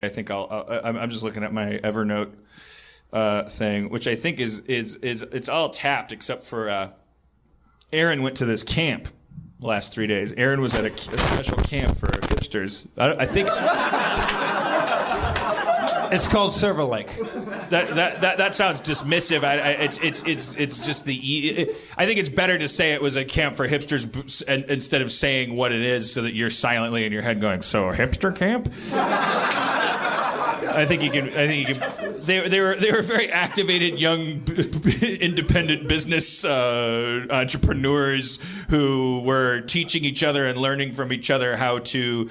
I think I'm just looking at my Evernote thing, which I think is it's all tapped except for Erin went to this camp last 3 days. Erin was at a special camp for hipsters. I think it's called Silver Lake. That sounds dismissive. It's just I think it's better to say it was a camp for hipsters instead of saying what it is, so that you're silently in your head going, "So a hipster camp?" I think you can. They were very activated young, independent business entrepreneurs who were teaching each other and learning from each other how to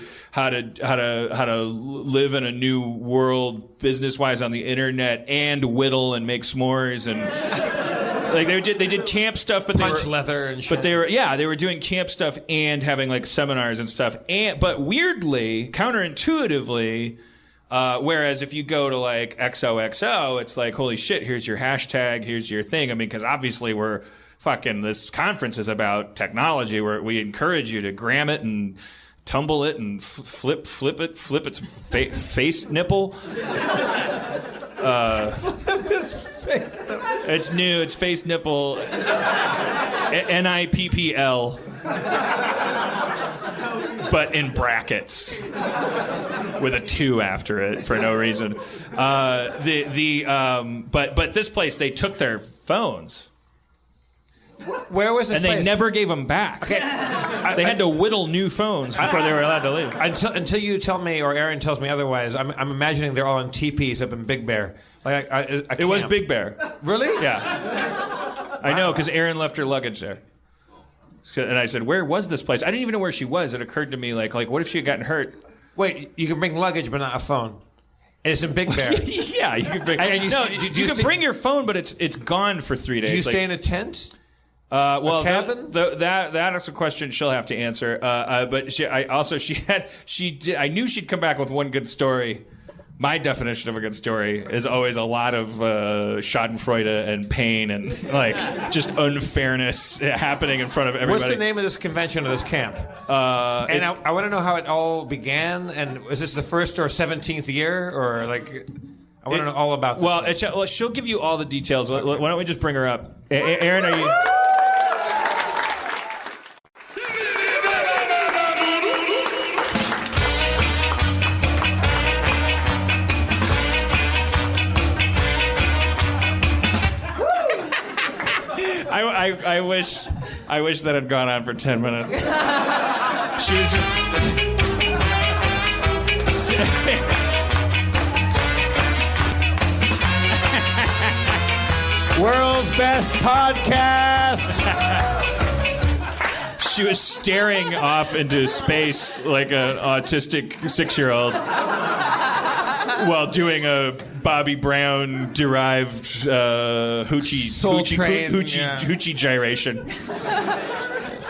live in a new world business wise on the internet and whittle and make s'mores and. Like they did camp stuff, but punch leather and shit. But they were doing camp stuff and having like seminars and stuff. But weirdly, counterintuitively. Whereas if you go to like XOXO, it's like, holy shit, here's your hashtag, here's your thing. I mean, because obviously this conference is about technology where we encourage you to gram it and tumble it and flip its face nipple. It's new, it's face nipple. NIPPL. But in brackets. With a 2 after it for no reason. But this place, they took their phones. Where was this and place? They never gave them back. Okay. They had to whittle new phones before they were allowed to leave. Until you tell me or Erin tells me otherwise, I'm imagining they're all in teepees up in Big Bear. Like it was Big Bear. Really? Yeah. I know, because Erin left her luggage there. And I said, where was this place? I didn't even know where she was. It occurred to me, like what if she had gotten hurt? Wait, you can bring luggage but not a phone. And it's in Big Bear. Yeah, you can bring. You can bring your phone, but it's gone for 3 days. Do you stay in a tent? Well, a cabin? That is a question she'll have to answer. But I knew she'd come back with one good story. My definition of a good story is always a lot of schadenfreude and pain and like just unfairness happening in front of everybody. What's the name of this convention or this camp? And I want to know how it all began. And was this the first or 17th year, or like? I want to know all about this. Well, she'll give you all the details. Why don't we just bring her up? Erin, are you? I wish that had gone on for 10 minutes. She was just... World's best podcast! She was staring off into space like an autistic 6-year-old while doing a Bobby Brown derived hoochie gyration.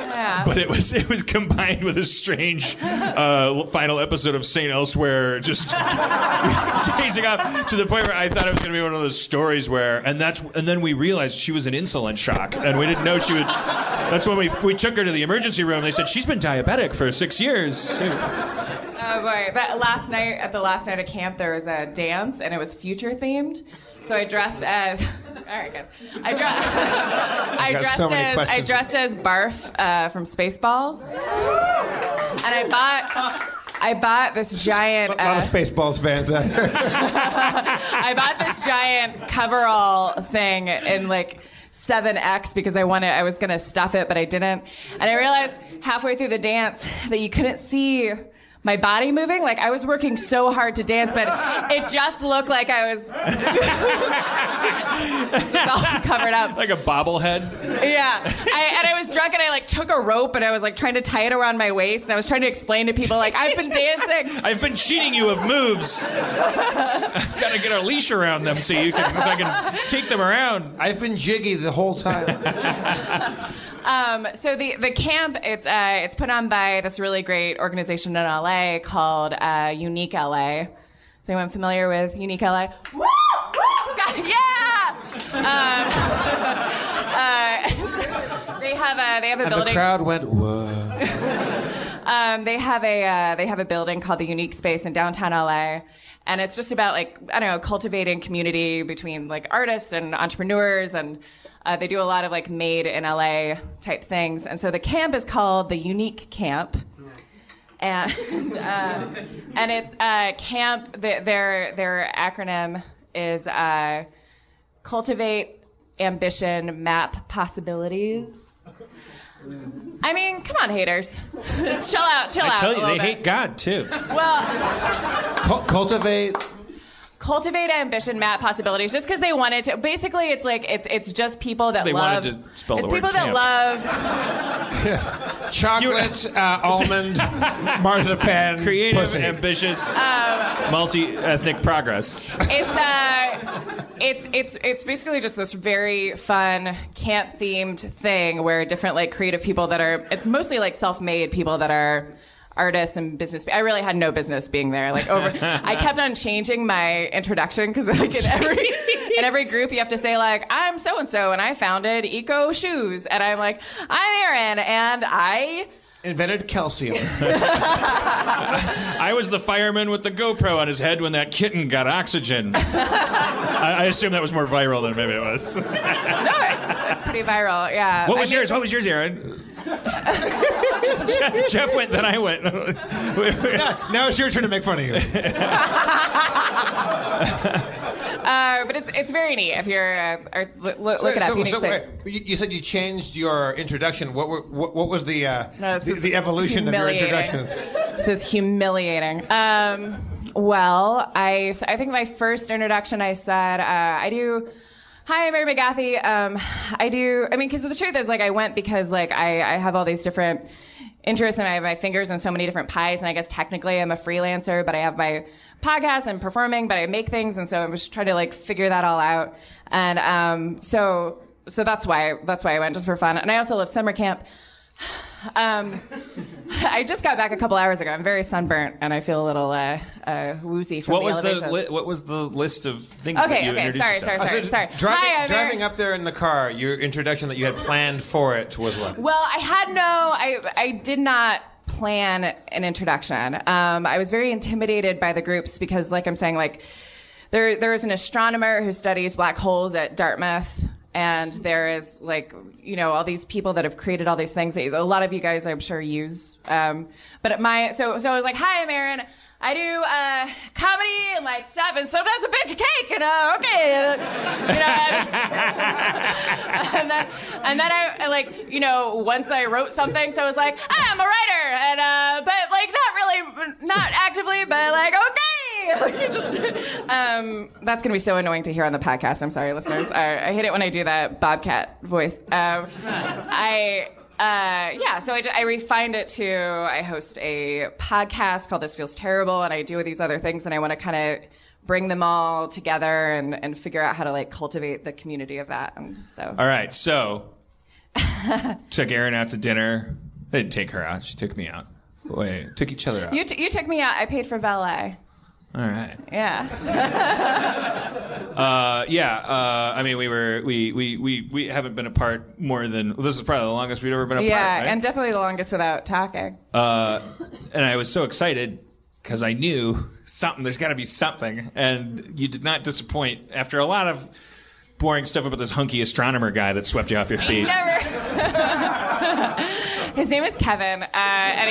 Yeah. But it was combined with a strange final episode of St. Elsewhere, just gazing up to the point where I thought it was going to be one of those stories where, and then we realized she was in insulin shock, and we didn't know she would. That's when we took her to the emergency room. They said she's been diabetic for 6 years. Oh boy! At the last night of camp, there was a dance, and it was future themed. So I dressed as. All right, guys. I dressed as Barf from Spaceballs, and I bought this giant. A lot of Spaceballs fans out here. I bought this giant coverall thing in like 7X because I was gonna stuff it, but I didn't. And I realized halfway through the dance that you couldn't see my body moving. Like, I was working so hard to dance, but it just looked like I was all covered up. Like a bobblehead? Yeah. I was drunk, and I, like, took a rope, and I was, like, trying to tie it around my waist, and I was trying to explain to people, like, I've been dancing. I've been cheating you of moves. I've got to get a leash around them so I can take them around. I've been jiggy the whole time. So the camp, it's put on by this really great organization in LA called Unique LA. Is anyone familiar with Unique LA? Woo! Woo! God, yeah! They have a building. And the crowd went, whoa. They have a building called the Unique Space in downtown LA. And it's just about cultivating community between artists and entrepreneurs, and they do a lot of made in LA type things. And so the camp is called the Unique Camp. And it's camp. Their acronym is Cultivate, Ambition, Map, Possibilities. I mean, come on, haters. Chill out. I tell you, they hate God too. Well, cultivate, ambition, map, possibilities. Just because they wanted to. Basically, it's just people that love. They wanted to spell the word people camp. That love. Yes. Chocolate, almond, marzipan, creative, pussy. ambitious, multi-ethnic progress. It's basically just this very fun camp themed thing where different creative people that are. It's mostly self-made people that are artists and business. I really had no business being there. I kept on changing my introduction because in every group you have to say I'm so and so and I founded Eco Shoes, and I'm I'm Erin and I invented calcium. I was the fireman with the GoPro on his head when that kitten got oxygen. I assume that was more viral than maybe it was. No, it's pretty viral. Yeah. What was yours, Erin? Jeff went, then I went. Now it's your turn to make fun of you. But it's very neat if you're look it up. You said you changed your introduction. What was the evolution of your introductions? This is humiliating. Well, I think my first introduction I said I do. Hi, I'm Mary McGathy. Because the truth is, I went because, I have all these different interests and I have my fingers in so many different pies, and I guess technically I'm a freelancer, but I have my podcast and performing, but I make things, and so I was trying to, figure that all out. And so that's why I went, just for fun. And I also love summer camp. I just got back a couple hours ago. I'm very sunburnt, and I feel a little woozy from the elevation. What was the list of things that you introduced yourself? Sorry. Driving up there in the car, your introduction that you had planned for it was what? Well, I did not plan an introduction. I was very intimidated by the groups because, I'm saying, there is an astronomer who studies black holes at Dartmouth. And there is all these people that have created all these things that a lot of you guys I'm sure use. But so I was hi, I'm Erin. I do comedy and stuff, and sometimes a big cake, and okay, and then I once I wrote something, so I was I'm a writer, and but not actively, but okay. That's gonna be so annoying to hear on the podcast. I'm sorry, listeners. I hate it when I do that Bobcat voice. So I refined it to I host a podcast called This Feels Terrible, and I do these other things, and I want to kind of bring them all together and figure out how to cultivate the community of that. And so. All right, so took Erin out to dinner. I didn't take her out. She took me out. Wait, took each other out. You took me out. I paid for valet. All right. Yeah. We haven't been apart more than this is probably the longest we've ever been apart. Yeah, right? and definitely the longest without talking. And I was so excited because I knew there's got to be something, and you did not disappoint after a lot of boring stuff about this hunky astronomer guy that swept you off your feet. Never. His name is Kevin, and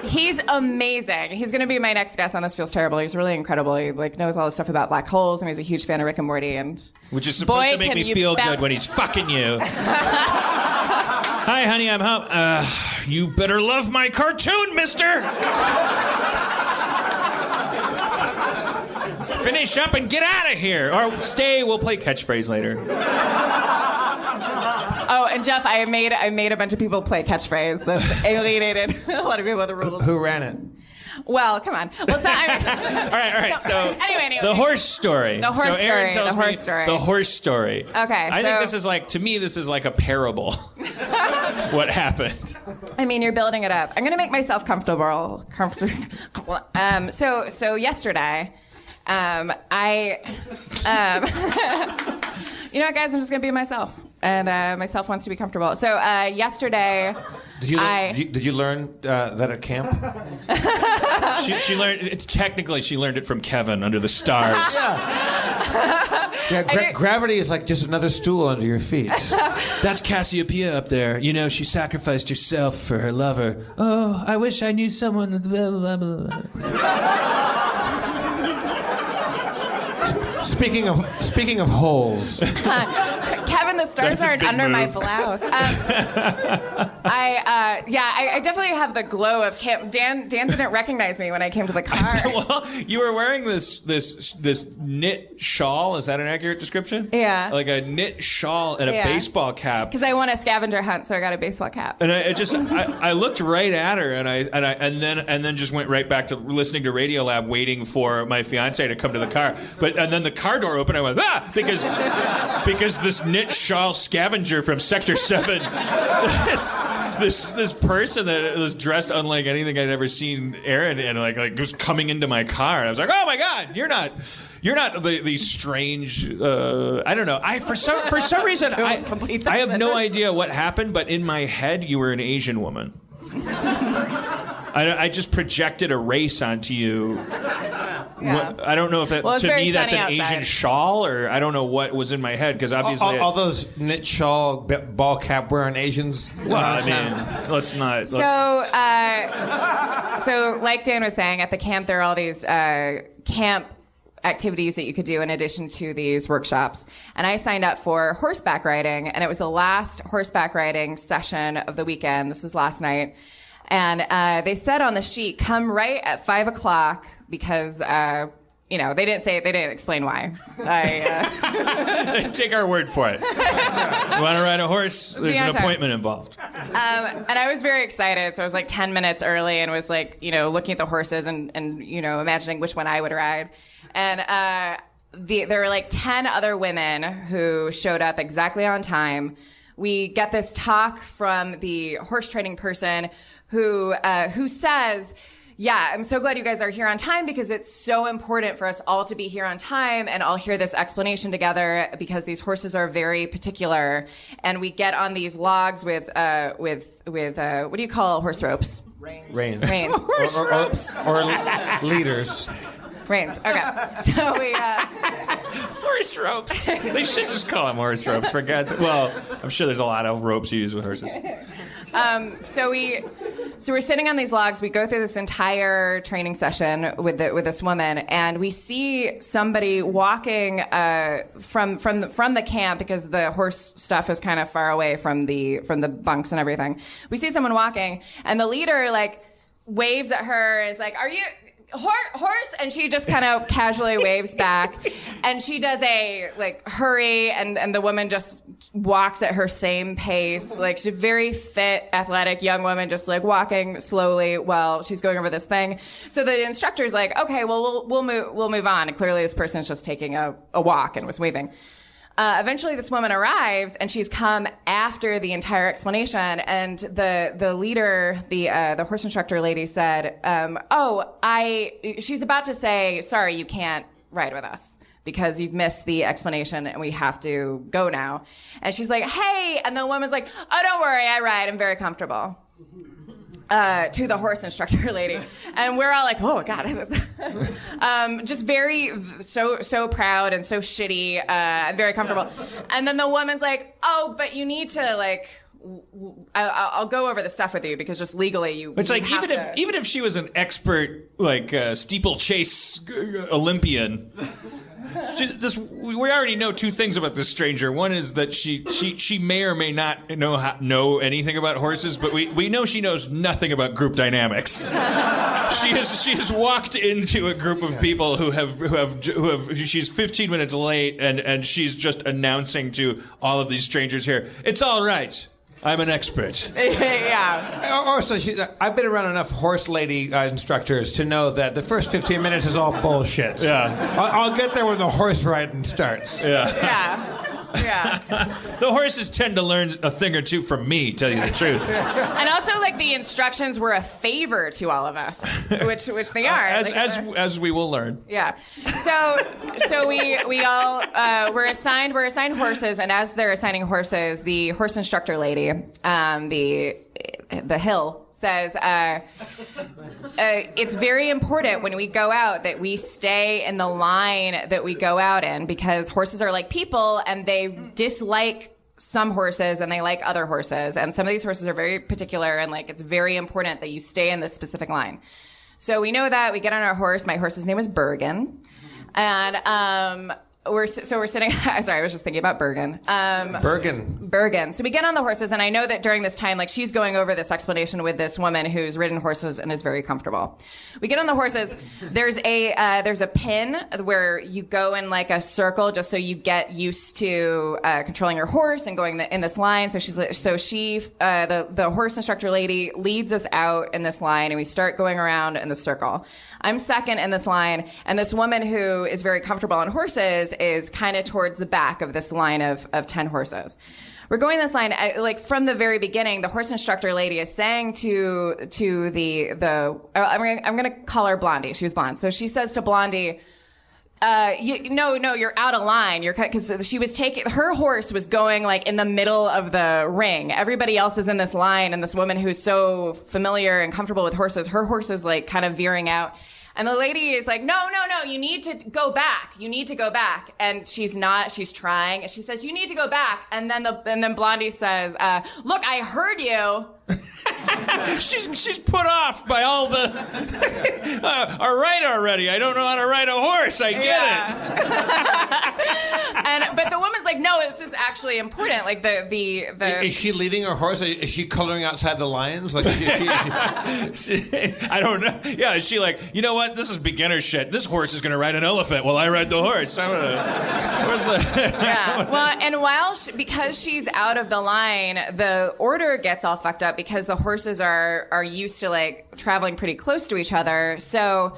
he's amazing. He's going to be my next guest on This Feels Terrible. He's really incredible. He knows all this stuff about black holes, and he's a huge fan of Rick and Morty. Which is supposed to make me feel good when he's fucking you. Hi, honey, I'm home. You better love my cartoon, mister. Finish up and get out of here. Or stay, we'll play catchphrase later. Oh, and Jeff, I made a bunch of people play catchphrase that alienated a lot of people with the rules. Who ran it? Well, come on. Well, so, all right. So anyway. The horse story. The horse story. Erin tells the horse story. The horse story. Okay. I think this is to me, this is like a parable. What happened? I mean, you're building it up. I'm going to make myself comfortable. So yesterday, you know what, guys? I'm just going to be myself. And myself wants to be comfortable. So yesterday... Did you learn that at camp? She learned. Technically, she learned it from Kevin under the stars. Gravity is like just another stool under your feet. That's Cassiopeia up there. You know, she sacrificed herself for her lover. Oh, I wish I knew someone. Blah, blah, blah. Speaking of holes. Kevin, the stars aren't under my blouse. I definitely have the glow of camp. Dan didn't recognize me when I came to the car. Well, you were wearing this knit shawl. Is that an accurate description? Yeah. Like a knit shawl and a baseball cap. Because I won a scavenger hunt, so I got a baseball cap. And I looked right at her, and then just went right back to listening to Radiolab, waiting for my fiance to come to the car. And then the car door opened. I went because this knit shawl scavenger from Sector 7, this person that was dressed unlike anything I'd ever seen Erin in, like was coming into my car. And I was like, oh my God, you're not the strange. I don't know. For some reason I have no idea what happened, but in my head you were an Asian woman. I just projected a race onto you. Yeah. I don't know if to me that's an outside. Asian shawl, or I don't know what was in my head, because obviously all those knit shawl ball cap wearing Asians. Well, I mean, let's not. So like Dan was saying, at the camp there are all these camp activities that you could do in addition to these workshops. And I signed up for horseback riding, and it was the last horseback riding session of the weekend. This was last night. And they said on the sheet, come right at 5:00 because, they didn't explain why. Take our word for it. You want to ride a horse? There's an appointment involved. And I was very excited. So I was like 10 minutes early and was like, looking at the horses and imagining which one I would ride. And there were like 10 other women who showed up exactly on time. We get this talk from the horse training person who says, yeah, I'm so glad you guys are here on time because it's so important for us all to be here on time and all hear this explanation together because these horses are very particular. And we get on these logs with what do you call horse ropes? Reins. Horse ropes. Or leaders. Reins. Okay. So we horse ropes. They should just call them horse ropes for God's sake. Well, I'm sure there's a lot of ropes you use with horses. So we're sitting on these logs. We go through this entire training session with this woman, and we see somebody walking from the camp because the horse stuff is kind of far away from the bunks and everything. We see someone walking, and the leader waves at her. Is like, "Are you?" Horse, and she just kind of casually waves back, and she does a hurry, and the woman just walks at her same pace. Like, she's a very fit, athletic young woman, just walking slowly while she's going over this thing. So the instructor's like, okay, well we'll move on. And clearly this person's just taking a walk and was waving. Eventually this woman arrives, and she's come after the entire explanation, and the leader, the horse instructor lady said, she's about to say, sorry, you can't ride with us because you've missed the explanation and we have to go now. And she's like, hey, and the woman's like, oh, don't worry, I ride, I'm very comfortable. To the horse instructor lady, and we're all like, "Oh God!" Just so proud and so shitty, very comfortable. And then the woman's like, "Oh, but you need to I'll go over the stuff with you because just legally you." It's like even if she was an expert steeplechase Olympian. We already know two things about this stranger. One is that she may or may not know anything about horses, but we know she knows nothing about group dynamics. She has walked into a group of people who have she's 15 minutes late, and she's just announcing to all of these strangers here, it's all right. I'm an expert. Yeah. Also, I've been around enough horse lady instructors to know that the first 15 minutes is all bullshit. Yeah. I'll get there when the horse riding starts. Yeah. The horses tend to learn a thing or two from me, tell you the truth. And also, the instructions were a favor to all of us, which they are. As we will learn. Yeah. So we all we're assigned horses, and as they're assigning horses, the horse instructor lady, the hill, says, it's very important when we go out that we stay in the line that we go out in, because horses are like people and they dislike some horses and they like other horses. And some of these horses are very particular, and like it's very important that you stay in this specific line. So we know that. We get on our horse. My horse's name is Bergen. And we're sitting. Sorry, I was just thinking about Bergen. Bergen. So we get on the horses, and I know that during this time, like she's going over this explanation with this woman who's ridden horses and is very comfortable. We get on the horses. There's a pin where you go in like a circle just so you get used to controlling your horse and going in this line. So the horse instructor lady leads us out in this line, and we start going around in the circle. I'm second in this line, and this woman who is very comfortable on horses is kind of towards the back of this line of 10 horses. We're going this line, like from the very beginning, the horse instructor lady is saying to I'm going to call her Blondie. She was blonde. So she says to Blondie, no, you're out of line. Because her horse was going like in the middle of the ring. Everybody else is in this line, and this woman who's so familiar and comfortable with horses, her horse is like kind of veering out. And the lady is like, no, you need to go back. You need to go back. And she's not, she's trying. And she says, you need to go back. And then Blondie says, look, I heard you. She's put off by all the all right already. I don't know how to ride a horse. I get it. But the woman's like, no, this is actually important. Like the is she leading her horse? Is she coloring outside the lines? Like I don't know. Yeah, is she like, you know what? This is beginner shit. This horse is going to ride an elephant while I ride the horse. Yeah. Well, and because she's out of the line, the order gets all fucked up because the horses are used to like traveling pretty close to each other. So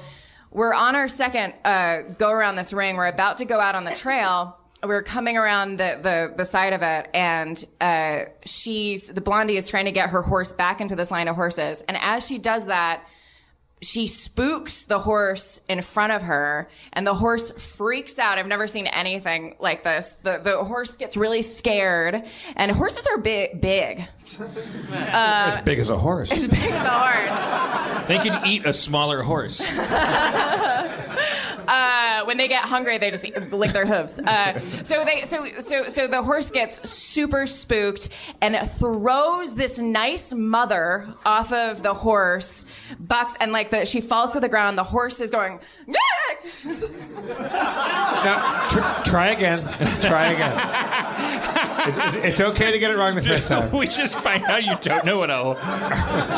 we're on our second go around this ring. We're about to go out on the trail. We're coming around the side of it, and the Blondie is trying to get her horse back into this line of horses. And as she does that, she spooks the horse in front of her, and the horse freaks out. I've never seen anything like this. The horse gets really scared, and horses are big. As big as a horse. As big as a horse. They could eat a smaller horse. When they get hungry, they just lick their hooves. So the horse gets super spooked and throws this nice mother off of the horse, bucks, and like she falls to the ground. The horse is going. Now, try again. It's okay to get it wrong the first time. We just find out you don't know what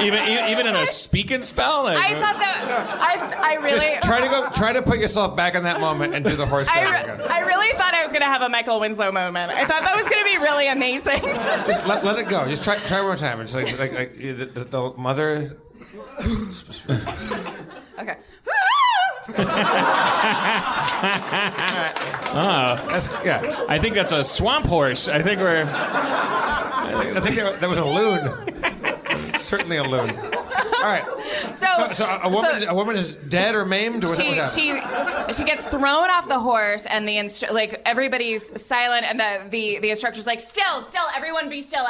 even in a speaking spell. I thought that I really just try to put yourself back in that moment and do the horse thing again. I really thought I was going to have a Michael Winslow moment. I thought that was going to be really amazing. Just let it go. Just try one more time. It's like the mother. Okay. Yeah. I think that's a swamp horse. I think that was a loon. Certainly a loon. All right. So a woman is dead or maimed. Or she gets thrown off the horse, and everybody's silent, and the instructor's like, still, everyone be still,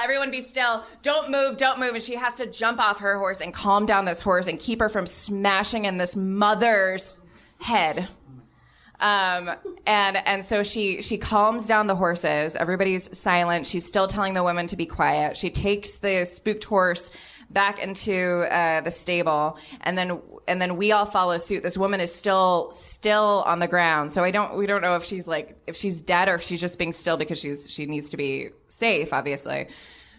don't move, and she has to jump off her horse and calm down this horse and keep her from smashing in this mother's head. And so she calms down the horses. Everybody's silent. She's still telling the women to be quiet. She takes the spooked horse back into the stable, and then we all follow suit. This woman is still on the ground, so we don't know if she's dead or if she's just being still because she needs to be safe. Obviously,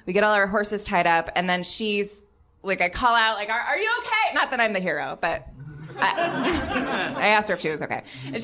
we get all our horses tied up, and then she's like, I call out like, "Are you okay?" Not that I'm the hero, but I asked her if she was okay, and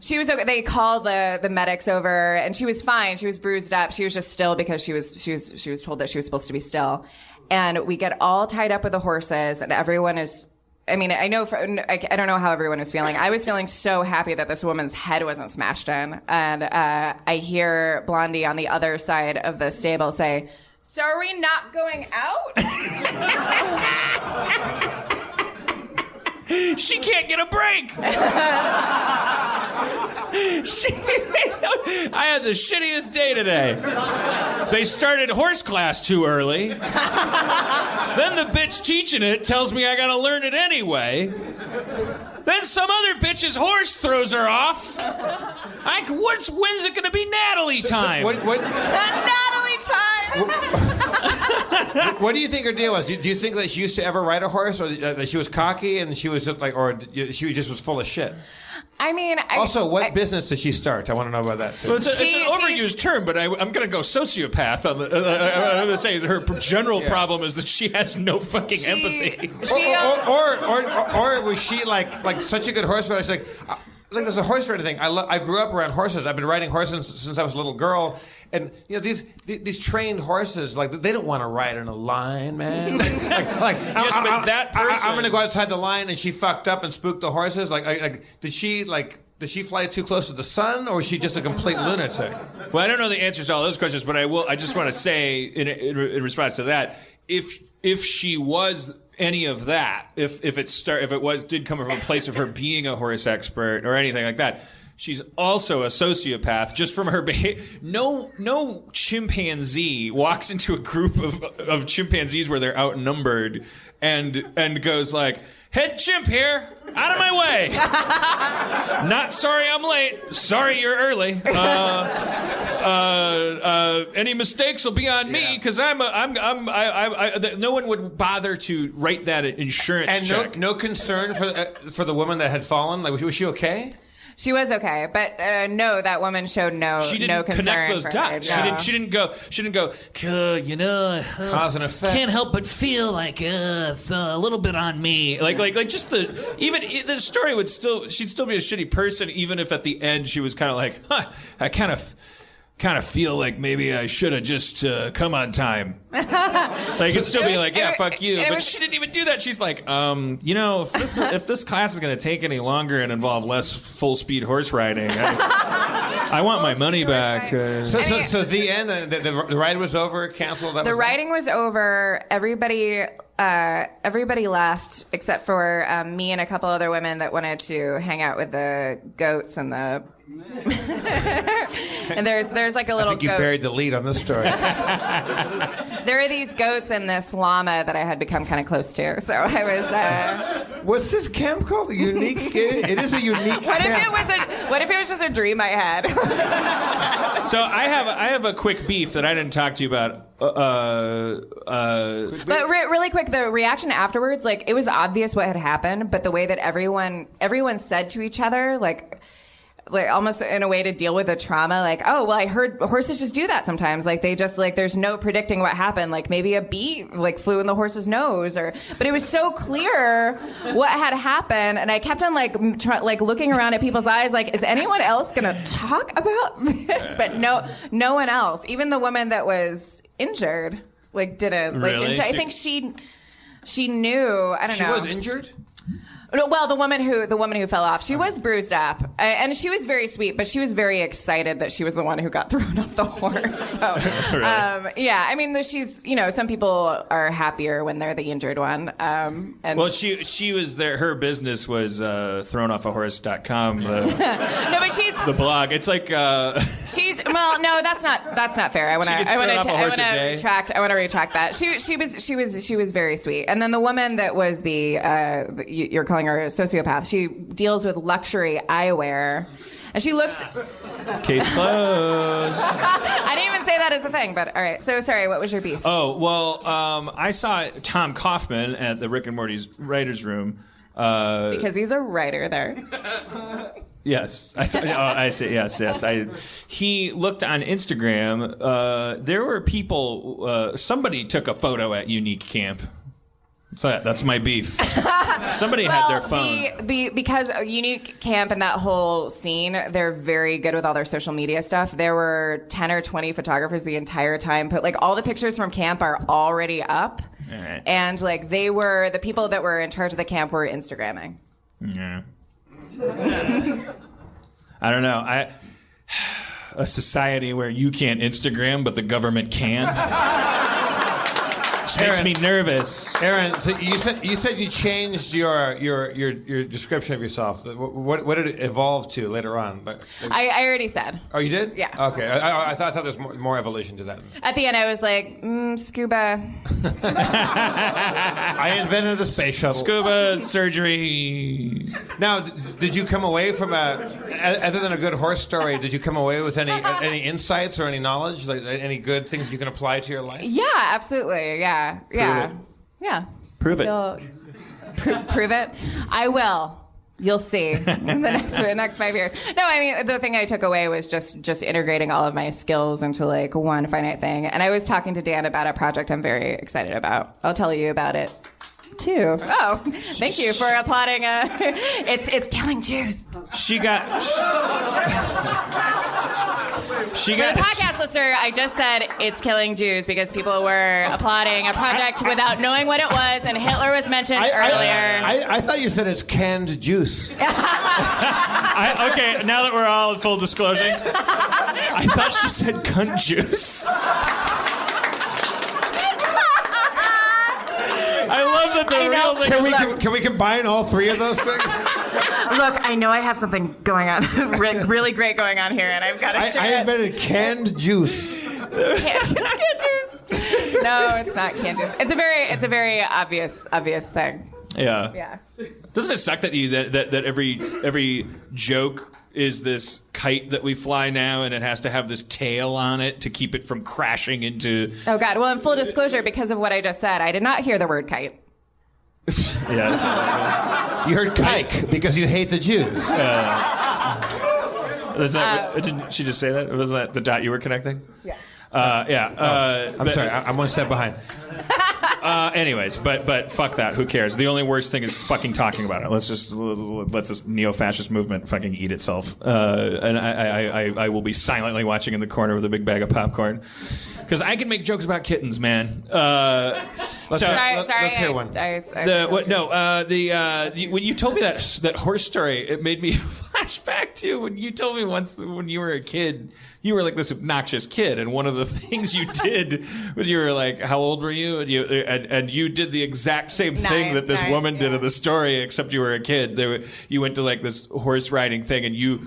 she was okay. They called the medics over, and she was fine. She was bruised up. She was just still because she was told that she was supposed to be still. And we get all tied up with the horses, and everyone is. I mean, I don't know how everyone was feeling. I was feeling so happy that this woman's head wasn't smashed in, and I hear Blondie on the other side of the stable say, "So are we not going out?" She can't get a break. I had the shittiest day today. They started horse class too early. Then the bitch teaching it tells me I gotta learn it anyway. Then some other bitch's horse throws her off. When's it gonna be Natalie time? Natalie time! What do you think her deal was? Do you think that she used to ever ride a horse, or that she was cocky and she was just like, or she just was full of shit? I mean, what business did she start? I want to know about that too. Well, it's an overused term, but I'm going to go sociopath. I'm going to say her general problem is that she has no fucking empathy. Or was she like such a good horse rider? She's like there's a horse riding thing. I grew up around horses. I've been riding horses since I was a little girl. And these trained horses, like they don't want to ride in a line, man. That person. I'm going to go outside the line, and she fucked up and spooked the horses. Did she fly too close to the sun, or was she just a complete lunatic? Well, I don't know the answers to all those questions, but I just want to say in response to that, if she was any of that, if it did come from a place of her being a horse expert or anything like that. She's also a sociopath just from her behavior. No chimpanzee walks into a group of chimpanzees where they're outnumbered and goes like, "Head chimp here, out of my way. Not sorry I'm late. Sorry you're early. Any mistakes will be on me because no one would bother to write that insurance check." And no concern for the woman that had fallen. Like, was she okay? She was okay, but no, that woman showed no concern. She didn't connect those dots. No. She didn't go. Cause and effect. Can't help but feel like it's a little bit on me. Like just the story would she'd still be a shitty person, even if at the end she was kind of like, I kind of feel like maybe I should have just come on time. It'd still be like, yeah, fuck you. But she didn't even do that. She's like, if this class is going to take any longer and involve less full-speed horse riding, I want my money back. So the end, the ride was over, canceled? The riding was over. Everybody left except for me and a couple other women that wanted to hang out with the goats and the... and there's like a little I think you goat. buried the lead on this story. There are these goats and this llama that I had become kind of close to. So I was... What's this camp called? Unique? It is a unique camp. What if it was just a dream I had? So I have a quick beef that I didn't talk to you about. But really quick, the reaction afterwards, like, it was obvious what had happened, but the way that everyone said to each other, like almost in a way to deal with the trauma, like, oh, well, I heard horses just do that sometimes. Like, they just, like, there's no predicting what happened. Like, maybe a bee, like, flew in the horse's nose, but it was so clear what had happened, and I kept on, like, looking around at people's eyes, like, is anyone else gonna talk about this? But no one else. Even the woman that was injured, like, didn't. Really? Like, I think she knew, I don't know. She was injured? Well, the woman who fell off, she was bruised up, and she was very sweet, but she was very excited that she was the one who got thrown off the horse. So, really? Yeah, I mean, she's, some people are happier when they're the injured one. And well, she was there. Her business was thrownofahorse.com. No, but she's the blog. It's like she's no, that's not fair. I want to retract that. She was very sweet, and then the woman that was you're calling her a sociopath. She deals with luxury eyewear, and she looks. Case closed. I didn't even say that as a thing, but all right. So sorry. What was your beef? Oh well, I saw Tom Kaufman at the Rick and Morty's writers' room. Because he's a writer there. Yes, I see. Yes. He looked on Instagram. There were people. Somebody took a photo at Unique Camp. So that's my beef. Somebody had their phone. Because Unique Camp and that whole scene, they're very good with all their social media stuff. There were 10 or 20 photographers the entire time. But all the pictures from camp are already up. All right. And the people that were in charge of the camp were Instagramming. Yeah. I don't know. A society where you can't Instagram, but the government can. Which makes me nervous. Erin, so you said you changed your description of yourself. What did it evolve to later on? I already said. Oh, you did? Yeah. Okay. I thought there's more evolution to that. At the end, I was like, scuba. I invented the space shuttle. Scuba surgery. Now, did you come away from other than a good horse story? Did you come away with any insights or any knowledge, like any good things you can apply to your life? Yeah, absolutely. Yeah. Yeah. Prove it. Prove it. I will. You'll see in the next 5 years. No, I mean, the thing I took away was just integrating all of my skills into like one finite thing. And I was talking to Dan about a project I'm very excited about. I'll tell you about it too. Oh, thank you for applauding. It's killing Jews. She got. For the podcast listener, I just said it's killing Jews because people were applauding a project without knowing what it was, and Hitler was mentioned earlier. I thought you said it's canned juice. Okay, now that we're all in full disclosure, I thought she said cunt juice. I love that the real thing. Can we combine all three of those things? Look, I know I have something going on, really great going on here, and I've got to share I invented canned juice. Canned juice. No, it's not canned juice. It's a very obvious thing. Yeah. Yeah. Doesn't it suck that that every joke is this kite that we fly now, and it has to have this tail on it to keep it from crashing into... Oh, God. Well, in full disclosure, because of what I just said, I did not hear the word kite. Yeah. You heard kike because you hate the Jews. Didn't she just say that? Was that the dot you were connecting? Yeah. I'm sorry. I'm one step behind. Anyways, but fuck that. Who cares? The only worst thing is fucking talking about it. Let's let this neo-fascist movement fucking eat itself. And I will be silently watching in the corner with a big bag of popcorn. Because I can make jokes about kittens, man. Let's hear one. When you told me that horse story, it made me flashback to when you told me once when you were a kid, you were like this obnoxious kid, and one of the things you did when you were like, how old were you? And you did the exact same thing that this woman did in the story, except you were a kid. You went to like this horse riding thing, and you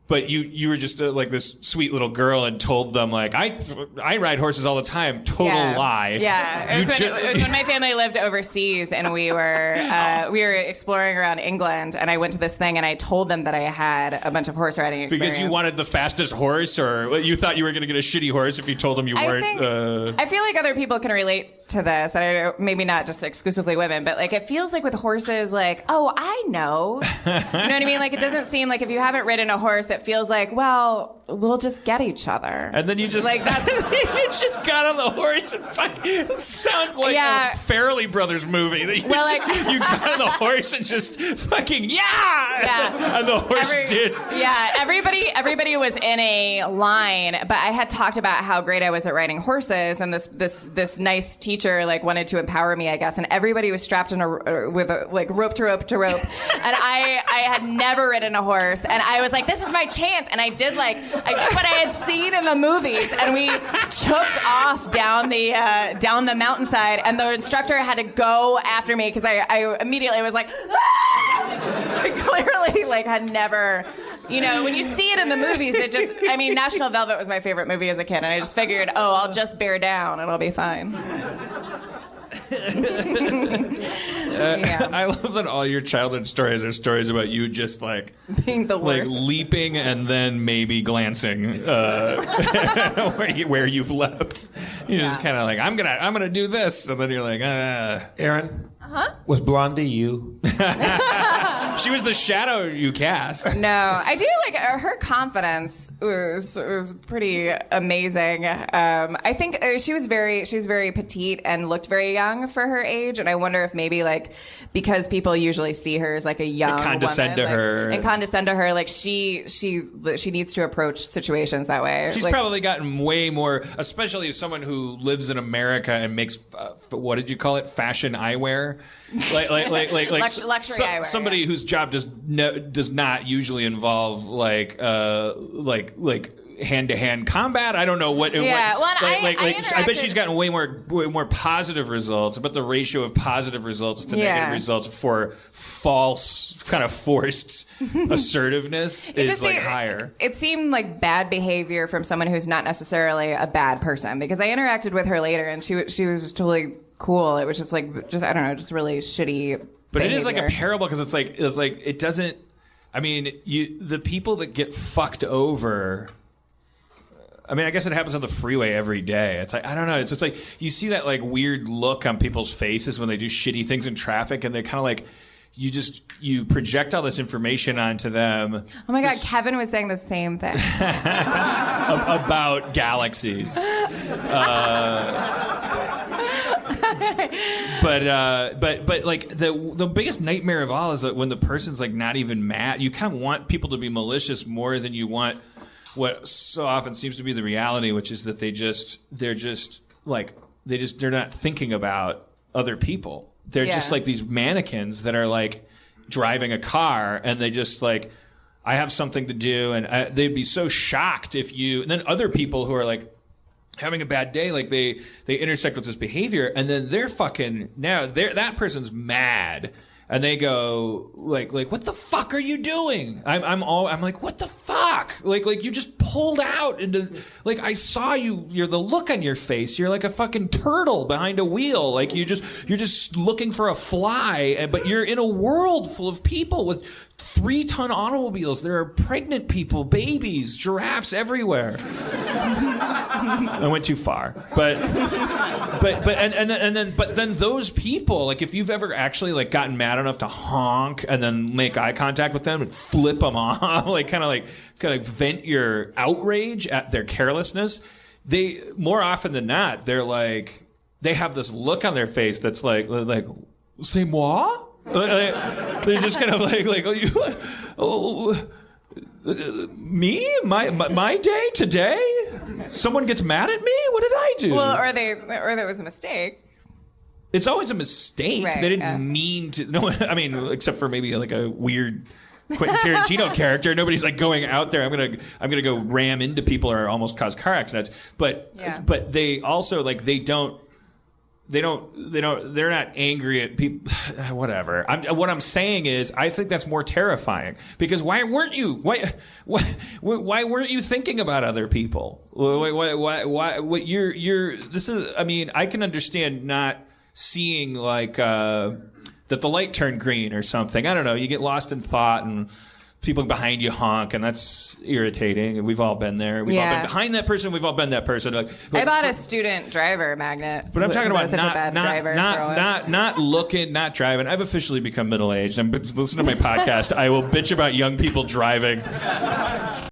were just like this sweet little girl and told them like, I ride horses all the time. Total lie. Yeah, it was when my family lived overseas and we were exploring around England, and I went to this thing and I told them that I had a bunch of horse riding experience. Because you wanted the fastest horse, or you thought you were going to get a shitty horse if you told them you weren't. I feel like other people can relate to this, and maybe not just exclusively women, but like it feels like with horses, like, oh, I know. You know what I mean? Like it doesn't seem like if you haven't ridden a horse, it feels like, well, we'll just get each other. And then you just like that. You just got on the horse and it sounds like a Farrelly Brothers movie. That you got on the horse and just fucking and the horse did. Yeah, everybody was in a line, but I had talked about how great I was at riding horses, and this nice teacher like wanted to empower me, I guess, and everybody was strapped in with rope to rope to rope, and I had never ridden a horse, and I was like, this is my chance, and I did what I had seen in the movies, and we took off down the mountainside, and the instructor had to go after me because I immediately was like, I clearly had never, when you see it in the movies, National Velvet was my favorite movie as a kid, and I just figured, I'll just bear down and I'll be fine. I love that all your childhood stories are stories about you just being the worst, leaping and then maybe glancing where you've leapt. You're just kind of like, I'm gonna do this, and then you're like, Erin. Was Blondie you? She was the shadow you cast. No, I do her confidence was pretty amazing. I think she was very petite and looked very young for her age, and I wonder if maybe because people usually see her as a young condescend woman, to her, she needs to approach situations that way. She's probably gotten way more, especially as someone who lives in America and makes what did you call it, fashion eyewear. Luxury eyewear. Somebody whose job does not usually involve hand-to-hand combat. I don't know what. Yeah, what, well, I bet she's gotten way more positive results. But the ratio of positive results to negative results for false, kind of forced assertiveness is like higher. It seemed like bad behavior from someone who's not necessarily a bad person, because I interacted with her later and she was totally cool. It was just I don't know, just really shitty. But behavior. it is like a parable because it's like it doesn't. I mean, the people that get fucked over. I mean, I guess it happens on the freeway every day. It's like, I don't know. It's just like you see that like weird look on people's faces when they do shitty things in traffic, and they kind of like you project all this information onto them. Oh my God, Kevin was saying the same thing about galaxies. But like the biggest nightmare of all is that when the person's like not even mad, you kind of want people to be malicious more than you want what so often seems to be the reality, which is that they're not thinking about other people. They're just like these mannequins that are like driving a car, and they just like, I have something to do, and they'd be so shocked if you. And then other people who are like having a bad day, like they intersect with this behavior, and then that person's mad. And they go like, what the fuck are you doing? I'm like, what the fuck? Like you just pulled out into, like, I saw you. You're the look on your face. You're like a fucking turtle behind a wheel. Like you're just looking for a fly. But you're in a world full of people with 3-ton automobiles. There are pregnant people, babies, giraffes everywhere. I went too far, but then those people, like if you've ever actually like gotten mad enough to honk and then make eye contact with them and flip them off, like kind of vent your outrage at their carelessness, they more often than not they have this look on their face that's like c'est moi. They're just kind of me? My day today? Someone gets mad at me? What did I do? Well, or there was a mistake. It's always a mistake. Right, they didn't mean to. No, I mean, except for maybe like a weird Quentin Tarantino character. Nobody's like going out there. I'm gonna go ram into people or almost cause car accidents. But they also like they're not angry at people. Whatever. What I'm saying is, I think that's more terrifying because why weren't you thinking about other people? Why this is. I mean, I can understand not seeing like that the light turned green or something. I don't know. You get lost in thought and people behind you honk, and that's irritating. We've all been there. We've all been behind that person. We've all been that person. Like I bought a student driver magnet. But I'm talking about not looking, not driving. I've officially become middle-aged. Listen to my podcast. I will bitch about young people driving.